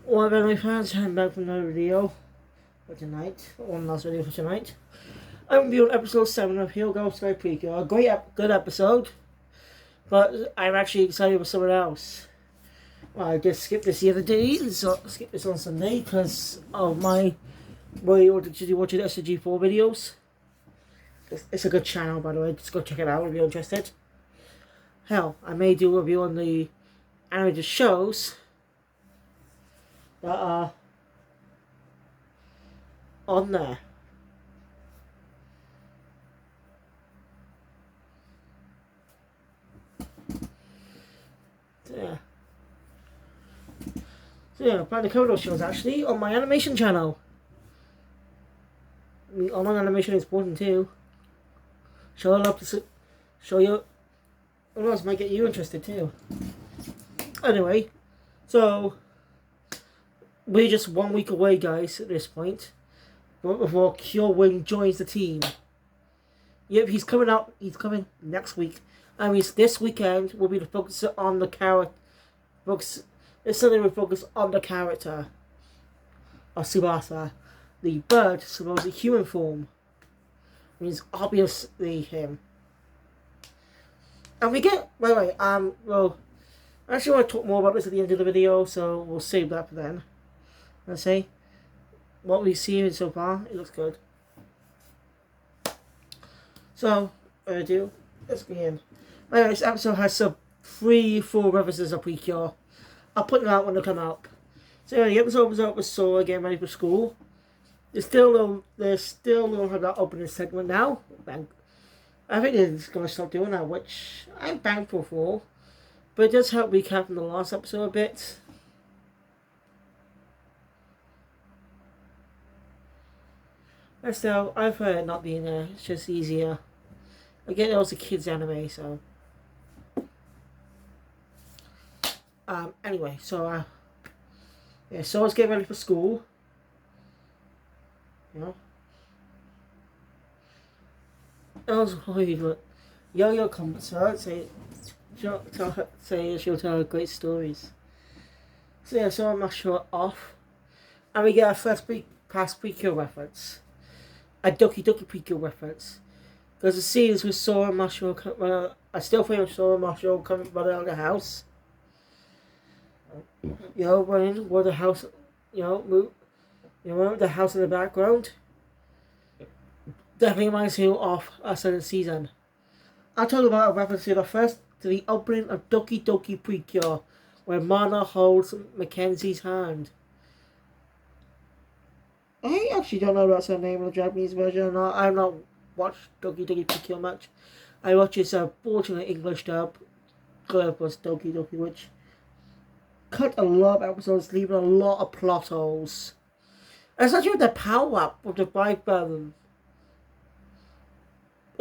Well, my fans, I'm back from another video for tonight. One last video for tonight. I'm reviewing episode 7 of Hirogaru Precure. A good episode, but I'm actually excited for someone else. Well, I just skipped this the other day, so I skipped this on Sunday because of my watching SG4 videos. It's a good channel, by the way. Just go check it out if you're interested. Hell, I may do a review on the animated shows that are on there. So yeah, plan to cover those shows actually on my animation channel. I mean, online animation is important too. Show you. What else might get you interested too. Anyway, so we're just 1 week away, guys, at this point, before Cure Wing joins the team. Yep, he's coming out. He's coming next week. I mean, this weekend will be the focus on the character. It's something we focus on the character of Tsubasa, the bird, supposed human form. Means obviously him. And we get, by the way, well, I actually want to talk more about this at the end of the video, so we'll save that for then. Let's say, what we've seen so far, it looks good. So, let's begin. Anyway, this episode has some 3-4 references of Precure. I'll put them out when they come out. So yeah, the episode opens up with Sora getting ready for school. They still don't have that opening segment now. I think they're just gonna stop doing that, which I'm thankful for. But it does help recap from the last episode a bit. And still, I've heard it not being there. It's just easier. Again, it was a kids anime, so. Anyway, so yeah, so let's get ready for school. You know. I was worried, but Yo-Yo comes out, she'll tell her great stories. So yeah, so I'm not sure off. And we get our first past Precure reference. A Doki Doki Precure reference. There's a scene with Sora and Marshall, I still frame Sora and Marshall coming running out of the house. You know, running with the house, the house in the background. Definitely reminds me of a certain season. I'll talk about a reference to the opening of Doki Doki Precure, where Mana holds Mackenzie's hand. I actually don't know if that's the name of the Japanese version or not. I've not watched Doki Doki Precure much. I watch its fortunate English dub, Glove was Doki Doki, which cut a lot of episodes, leaving a lot of plot holes. Especially with the power up of the Vibe Button.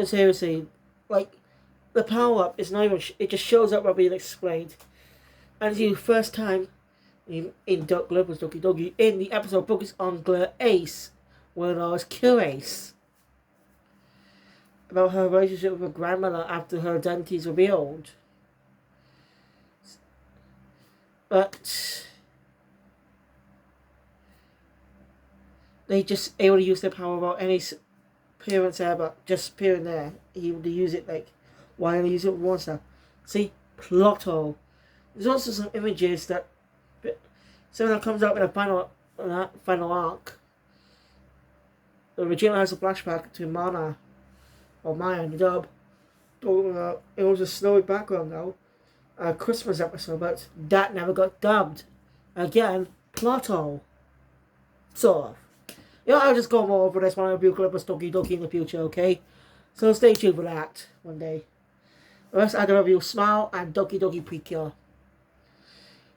Seriously, like, the power up is not even, it just shows up while being explained. And it's the first time in Glove was Doki Doki, in the episode focused on Glare Ace, when I was Cure Ace. About her relationship with her grandmother after her identity is revealed. But they just able to use their power without any appearance there, but just appearing there. He would use it like, why only use it once now? See, plot hole. There's also some images that something that comes out in a final arc. The original has a flashback to Mana or Maya in the dub. It was a snowy background now. A Christmas episode, but that never got dubbed. Again, plot hole. Sort of. I'll just go more over this when I review Clippers Doki Doki in the future, okay? So stay tuned for that one day. The rest I can review Smile and Doki Doki Precure.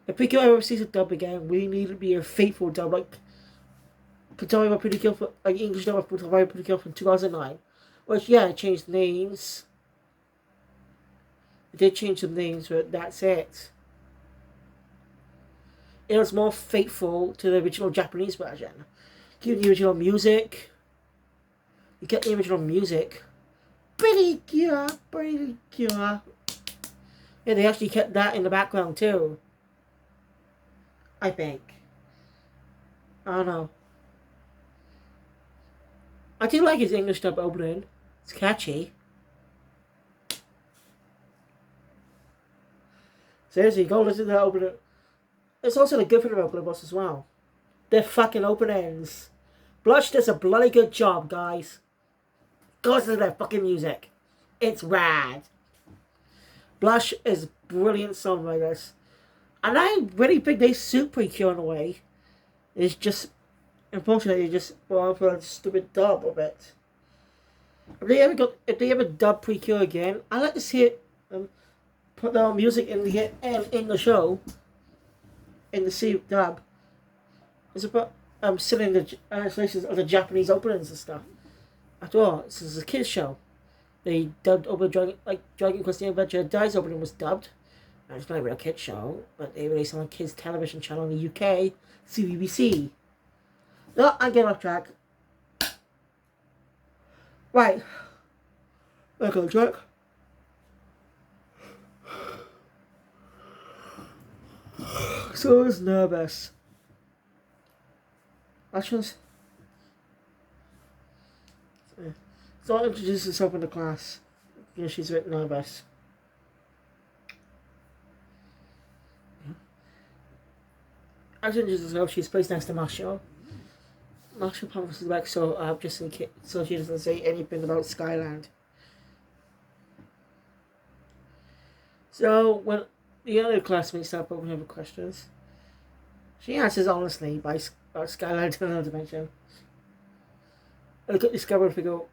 If Precure ever sees a dub again, we need to be a faithful dub, like Precure for English dub of Precure from 2009. Which, yeah, it changed names. It did change some names, but that's it. It was more faithful to the original Japanese version. Keep the original music. You get the original music. Pretty cure. Yeah, they actually kept that in the background too. I think. I don't know. I do like his English dub opening. It's catchy. Seriously, go listen to that opening. It's also the good thing about opening boss as well. They're fucking openings. Blush does a bloody good job, guys. Go listen to their fucking music. It's rad. Blush is brilliant songwriters. And I really think they suit Precure in a way. It's just, unfortunately, just well for a stupid dub of it. If they ever dub Precure again, I'd like to see it put their music in the show, in the C dub. It's about singing the translations of the Japanese openings and stuff. After all, this is a kids show. They dubbed over Dragon Quest: The Adventure of Dice opening was dubbed. And it's not a real kids show, but they released on a kids television channel in the UK, CBBC. No, I'm getting off track. Right. Back on track. So I was nervous. Actions. So I'll introduce herself in the class. You know, she's a bit nervous. As she introduces herself, she's placed next to Marshall. Marshall promises back just in case, so she doesn't say anything about Skyland. So when the other classmates start opening up questions, she answers honestly about Skyland and another dimension. I could discover if we go.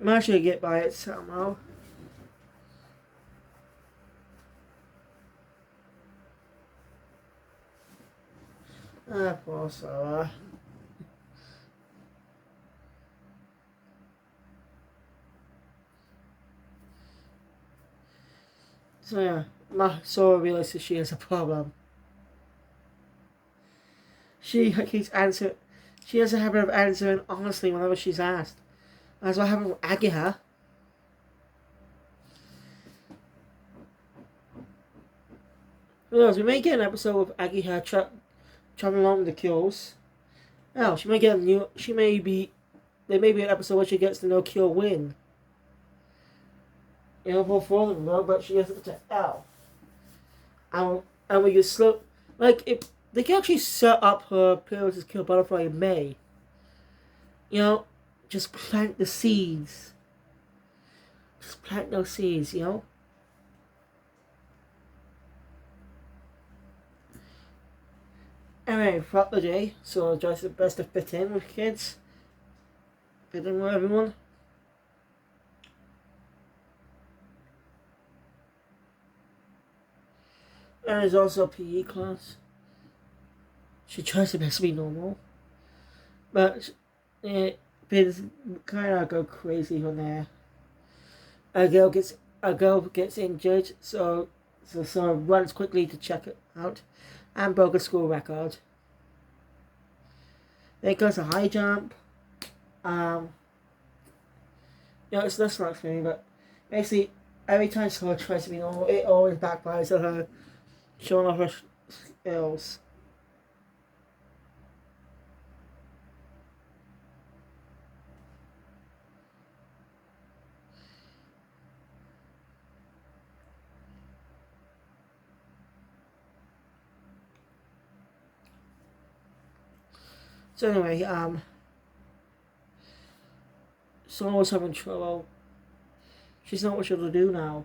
Marshall get by it somehow. Poor Sarah. So yeah, Sora realizes she has a problem. She keeps answering. She has a habit of answering honestly whenever she's asked. That's what happened with Agiha. Who knows? We may get an episode of Agiha traveling along the kills. Oh, she may get a new. She may be. There may be an episode where she gets the no kill win. You know, for them though, but she doesn't to L. And we get slow. Like if they can actually set up her appearance as Kill Butterfly in May. You know, just plant the seeds. Just plant those seeds, you know? Anyway, throughout the day, so I try the best to fit in with kids. Fit in with everyone. And there's also a PE class. She tries her best to be normal. But it kind of go crazy from there. A girl gets injured, so runs quickly to check it out, and broke a school record. Then goes a high jump. It's less like for me, but basically every time someone tries to be normal, it always backfires on her, showing off her skills. So anyway, Sora having trouble. She's not what she'll do now.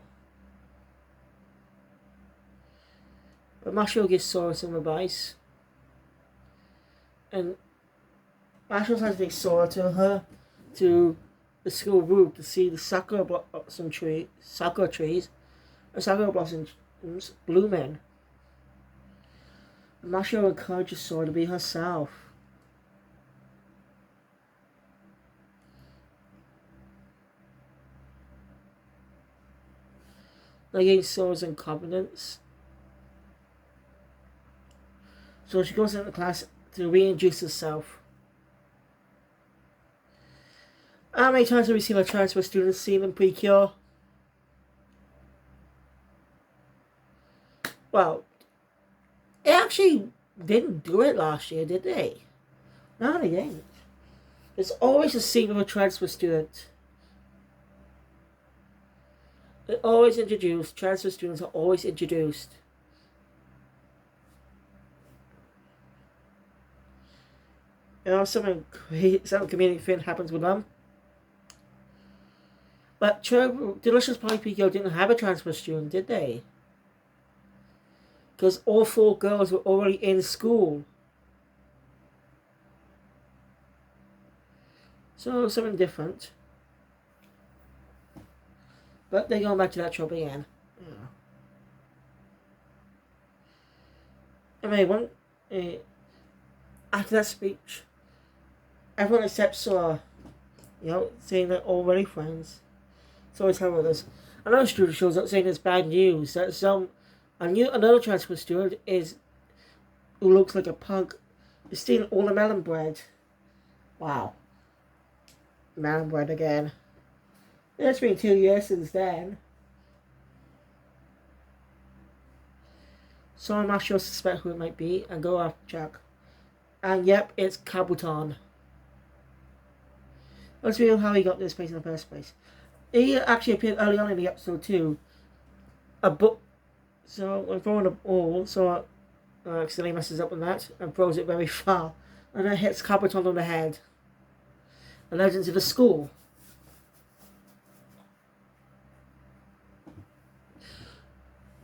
But Marshall gives Sora some advice. And Marshall has to take Sora to the school roof to see the sakura blossoms blooming. And Marshall encourages Sora to be herself. Against Sora's incompetence. So she goes into class to reintroduce herself. How many times have we seen a transfer student seen in Precure? Well, they actually didn't do it last year, did they? No, they ain't. There's always a scene of a transfer student. They're always introduced. Transfer students are always introduced. You know, something crazy, some comedic thing happens with them. But Delicious Pie Precure didn't have a transfer student, did they? Because all 4 girls were already in school. So, something different. But they're going back to that trope again. Yeah. Anyway, after that speech, everyone except Sora, saying they're already friends. It's always how it is. Another student shows up saying it's bad news that another transfer student who looks like a punk is stealing all the melon bread. Wow. Melon bread again. It's been 2 years since then. So I'm not sure suspect who it might be and go after Jack. And yep, it's Kabuton. Let's reveal how he got this place in the first place. He actually appeared early on in the episode too. A book. So I'm throwing a ball, so accidentally messes up with that and throws it very far. And then hits Kabuton on the head. And heads into the school.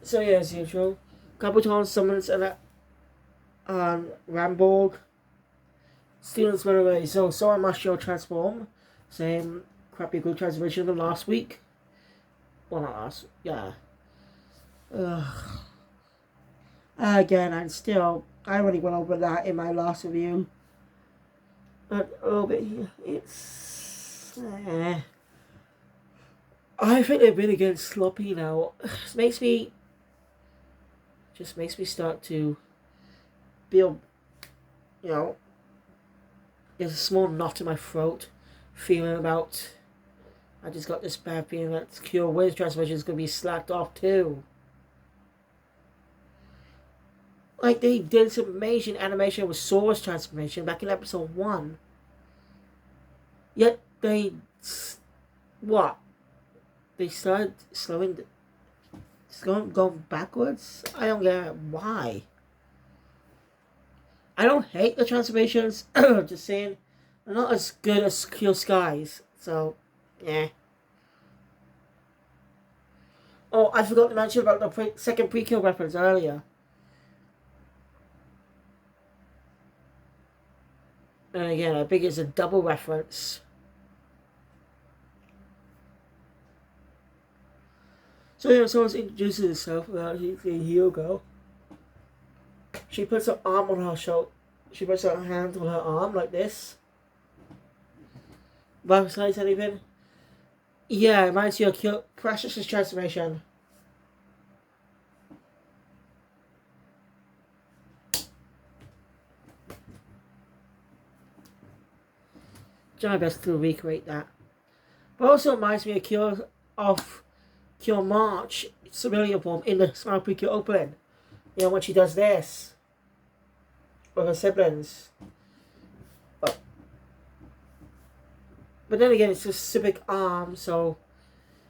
So yeah, as usual, Kabuton summons an Ramborg. Students went away, so Sora must show transform. Same crappy good transformation than last week. Well, not last, yeah. Again, I already went over that in my last review. But a little bit here, it's... I think they've been getting sloppy now. It makes me start to feel, there's a small knot in my throat, feeling about, I just got this bad feeling that Cure Wave transformation is going to be slacked off too. Like they did some amazing animation with Sora's transformation back in episode 1. Yet they started going backwards? I don't get it. Why? I don't hate the transformations, just saying, they're not as good as Cure Skies, so, yeah. Oh, I forgot to mention about the second Precure reference earlier. And again, I think it's a double reference. So someone's introducing herself without saying Hirogaru. She puts her arm on her shoulder. She puts her hand on her arm like this. Besides anything? Yeah, it reminds you of Precious's transformation. Try my best to recreate that. But also reminds me of Cure March civilian form in the Smile Precure opening. When she does this with her siblings. But then again, it's just civic arm, so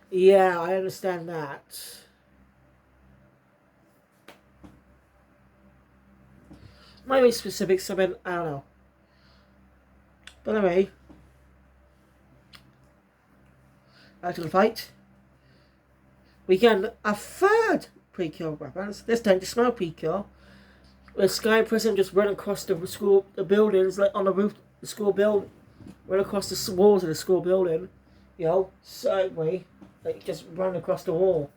yeah, I understand that. Might be specific, something, I don't know. But anyway, back to the fight. We get a third Precure reference, this time to Smile Precure, with Sky and Prism just run across the buildings, like on the roof, the school building, run across the walls of the school building, sideways, like just run across the wall.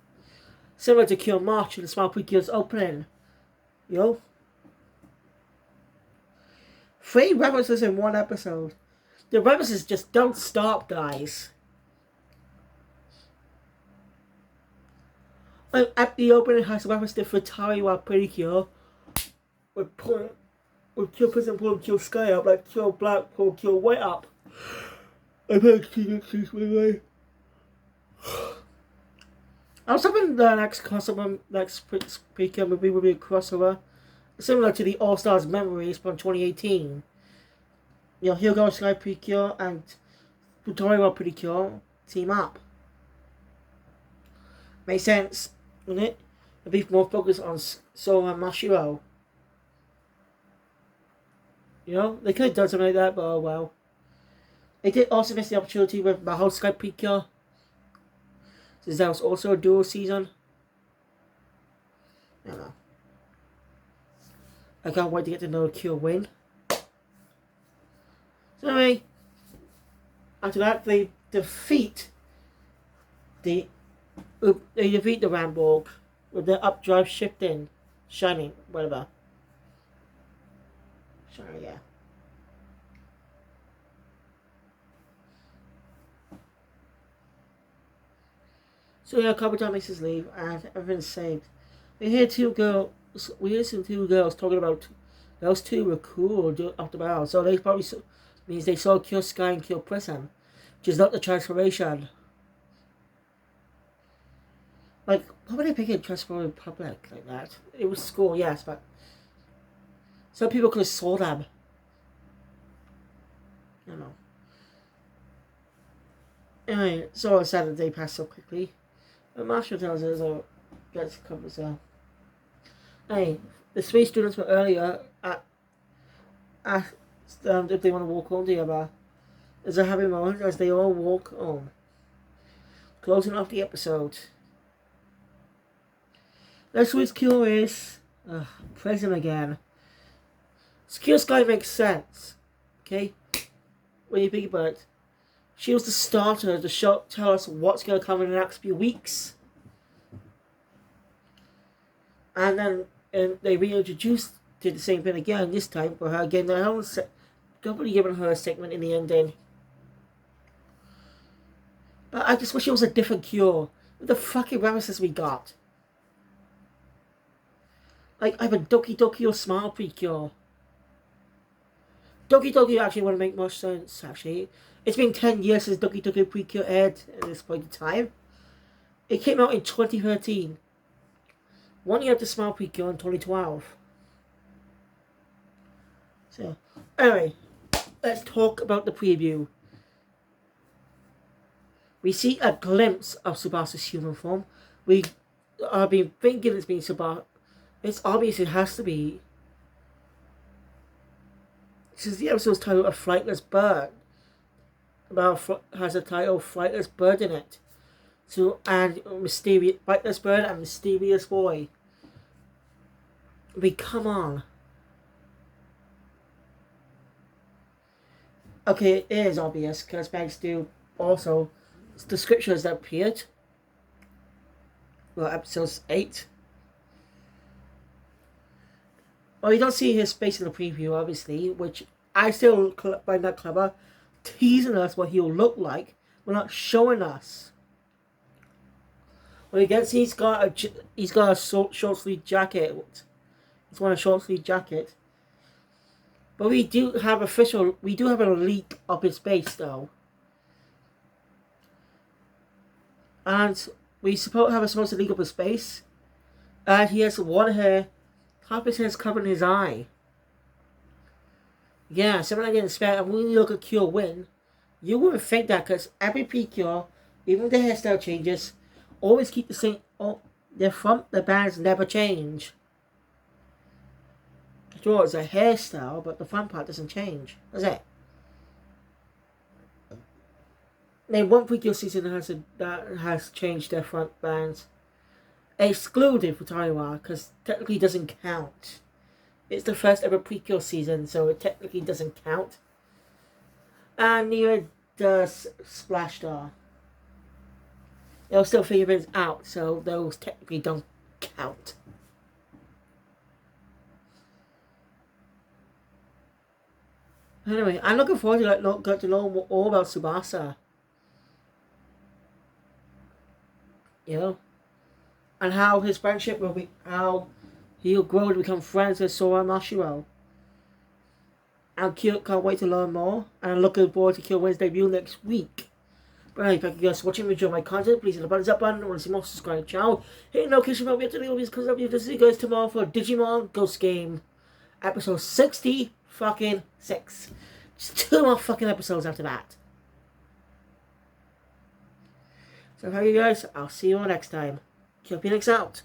Similar to Cure March and the Smile Precure's opening, 3 references in 1 episode. The references just don't stop, guys. At the opening has reference to Futari Precure with Cure Prism pulling Cure Sky up, like Cure Black pull Cure White up. I think I was hoping the next crossover, next Precure movie will be a crossover similar to the All Stars Memories from 2018. You know, Hirogaru Sky Precure and Futoriwa Precure team up. Makes sense, doesn't it? To be more focused on Sora and Mashiro. You know, they could have done something like that, but oh well. They did also miss the opportunity with Mahou Sky Precure, since that was also a dual season. I don't know. I can't wait to get to know Cure win. So anyway, after that they defeat the Ramborg with their updrive shifting, shining, whatever. Shining, yeah. So yeah, Kabuto makes his leave and everything's saved. We hear some two girls talking about those two were cool after battle. So they probably means they saw Cure Sky and Cure Prism, which is not the transformation. Like, why would they pick a transforming public like that? It was school, yes, but some people could have saw them. I don't know. Anyway, so sad that they passed so quickly. But Marshall tells us, gets covered so. Hey, the three students were earlier asked if they want to walk home together. It's a happy moment as they all walk home. Closing off the episode. Next week's cure is praise him again. Cure Sky makes sense. Okay? When you think about it. She was the starter to tell us what's going to come in the next few weeks. And then they reintroduced did the same thing again, this time for her again. They haven't probably given her a segment in the ending. But I just wish it was a different cure. What the fucking references we got? Like, I have a Doki Doki or Smile Precure. Doki Doki actually would make more sense, actually. It's been 10 years since Doki Doki Precure aired at this point in time. It came out in 2013. 1 year after Smile Precure in 2012. So, anyway, let's talk about the preview. We see a glimpse of Tsubasa's human form. We have been thinking it's been Tsubasa. It's obvious it has to be. Since the episode's titled A Flightless Bird. Has a title Flightless Bird in it. So, and Mysterious Flightless Bird and Mysterious Boy. I mean, come on. Okay, it is obvious because thanks to also descriptions that appeared. Well, episode 8. Well, you don't see his face in the preview, obviously, which I still find that clever. Teasing us what he'll look like, but not showing us. Well, he's got a short sleeve jacket. He's wearing a short sleeve jacket. But we do have a leak of his face though. And we have a supposed to leak of his face. And he has one hair, half his hair is covering his eye. Yeah, something I didn't expect. And when you look at Cure win, you wouldn't think that because every Precure, even the hairstyle changes, always keep the same. Oh, the bands never change. Sure, it's a hairstyle, but the front part doesn't change, does it? Name one Precure season that has changed their front bands. Excluded for Taiwan, because technically it doesn't count. It's the first ever Precure season, so it technically doesn't count. And neither does Splash Star. They'll still figure things out, so those technically don't count. Anyway, I'm looking forward to get to know all about Tsubasa. You know? And how his friendship will be, how he'll grow to become friends with Sora and Mashiro. And can't wait to learn more. And I'm looking forward to Cure Win's debut next week. But anyway, thank you guys for watching. If you enjoyed my content, please hit the thumbs up button. I want to see more, subscribe to the channel. Hit the notification bell. We have to leave these because I'll be see you guys tomorrow for Digimon Ghost Game episode 60 fucking 6. Just 2 more fucking episodes after that. So how are you guys? I'll see you all next time. Phoenix out.